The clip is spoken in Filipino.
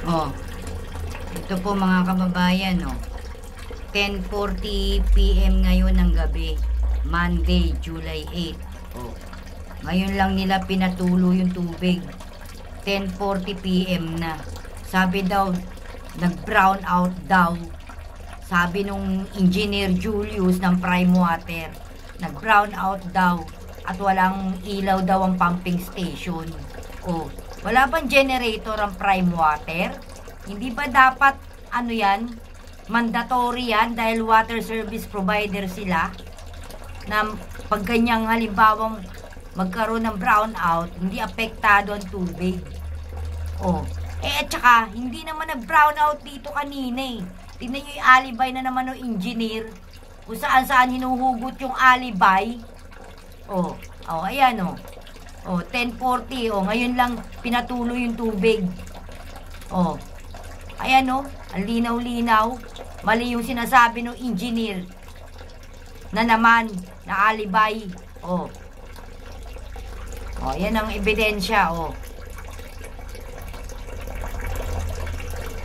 Oh, ito po mga kababayan, oh. 10:40 PM ngayon ng gabi, Monday, July 8. Oh, ngayon lang nila pinatulo yung tubig. 10:40 PM na. Sabi daw, nag-brown out daw. Sabi nung Engineer Julius ng Prime Water, nag-brown out daw at walang ilaw daw ang pumping station. Oh, wala bang generator ang Prime Water? Hindi ba dapat ano yan? Mandatory yan dahil water service provider sila na pag ganyang halimbawang magkaroon ng brownout, hindi apektado ang tubig. Oh, at saka hindi naman nag-brownout dito kanina eh. Tingnan nyo yung alibay na naman ng engineer kung saan hinuhugot yung alibay. Oh, ayan oh. Oh, 10:40 oh, ngayon lang pinatuloy yung tubig. Oh, ayan oh, ang linaw-linaw. Mali yung sinasabi ng engineer na naman, na alibay. Oh. Oh, yan ang ebidensya, oh.